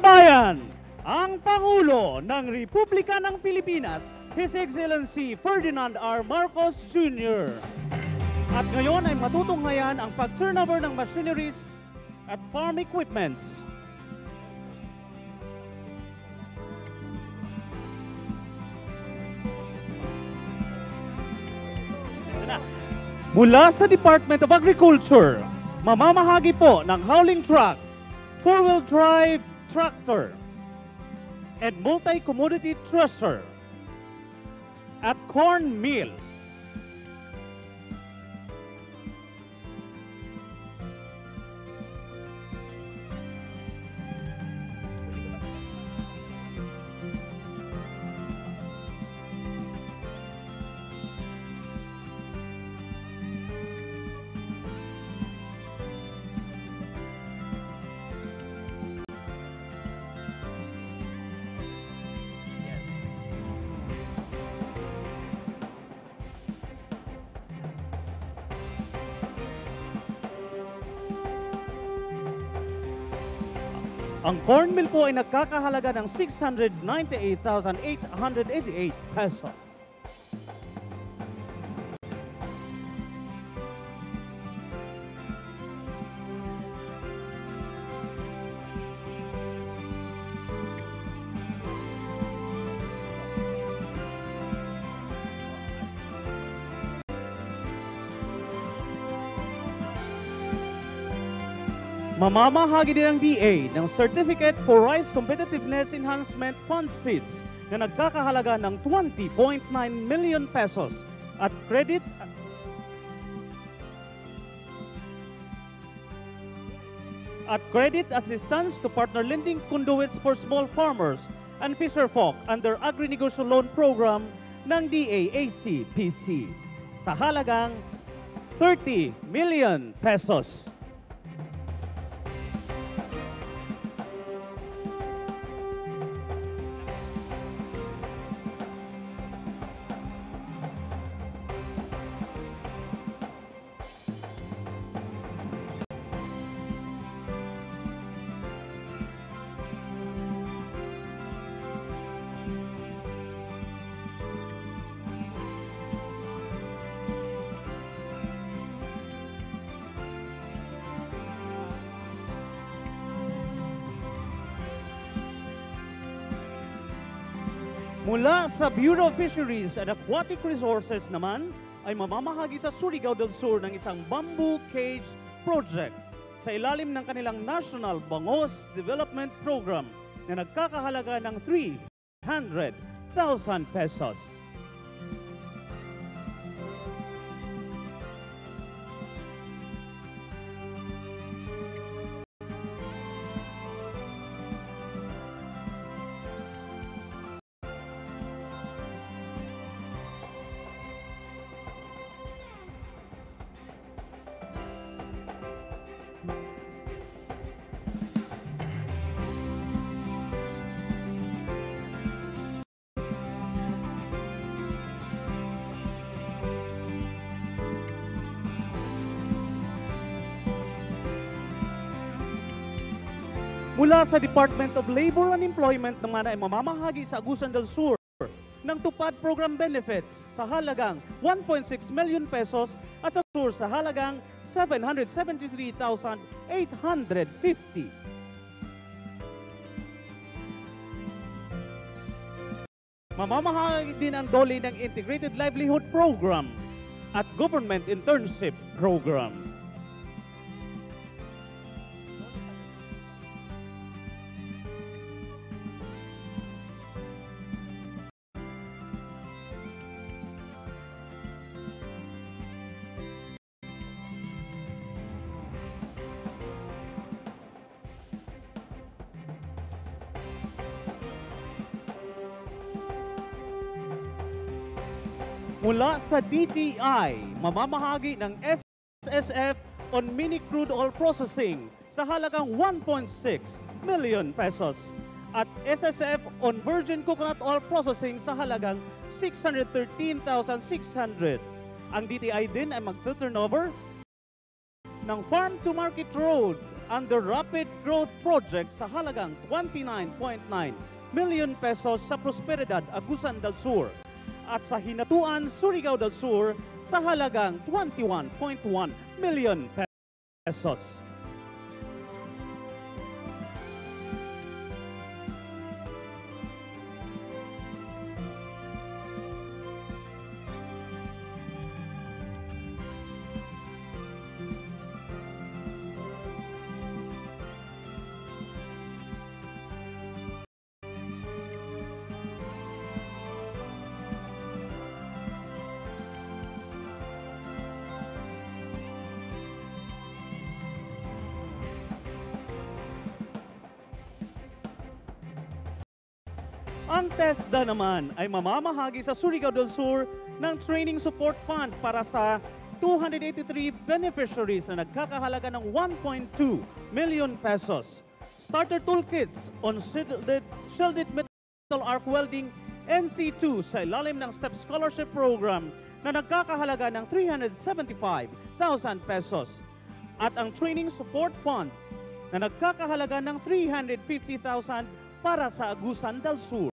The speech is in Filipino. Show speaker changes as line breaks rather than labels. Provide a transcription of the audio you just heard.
Bayan, ang Pangulo ng Republika ng Pilipinas, His Excellency Ferdinand R. Marcos Jr. At ngayon ay matutunghayan ang pag-turnover ng machineries at farm equipments. Mula sa Department of Agriculture, mamamahagi po ng hauling truck, four-wheel drive tractor, and multi-commodity thresher at corn mill. Ang corn mill po ay nagkakahalaga ng 698,888 pesos. Mamamahagi din ng DA ng Certificate for Rice Competitiveness Enhancement Fund Seeds na nagkakahalaga ng 20.9 million pesos at credit assistance to partner lending conduits for small farmers and fisherfolk under Agri-Negosyo Loan Program ng DAACPC sa halagang 30 million pesos. Mula sa Bureau of Fisheries and Aquatic Resources naman ay mamamahagi sa Surigao del Sur ng isang bamboo cage project sa ilalim ng kanilang National Bangos Development Program na nagkakahalaga ng 300,000 pesos. Mula sa Department of Labor and Employment naman ay mamamahagi sa Agusan del Sur ng tupad program benefits sa halagang 1.6 million pesos at sa Sur sa halagang 773,850. Mamamahagi din ang DOLE ng Integrated Livelihood Program at Government Internship Program. Mula sa DTI, mamamahagi ng SSF on mini crude oil processing sa halagang 1.6 million pesos at SSF on virgin coconut oil processing sa halagang 613,600. Ang DTI din ay magtuturnover ng farm to market road under Rapid Growth Project sa halagang 29.9 million pesos sa Prosperidad, Agusan del Sur at sa Hinatuan, Surigao del Sur sa halagang 21.1 million pesos. Ang TESDA naman ay mamamahagi sa Surigao del Sur ng Training Support Fund para sa 283 beneficiaries na nagkakahalaga ng 1.2 million pesos. Starter toolkits on shielded metal arc welding NC2 sa ilalim ng STEP Scholarship Program na nagkakahalaga ng 375,000 pesos. At ang Training Support Fund na nagkakahalaga ng 350,000 para sa Agusan del Sur.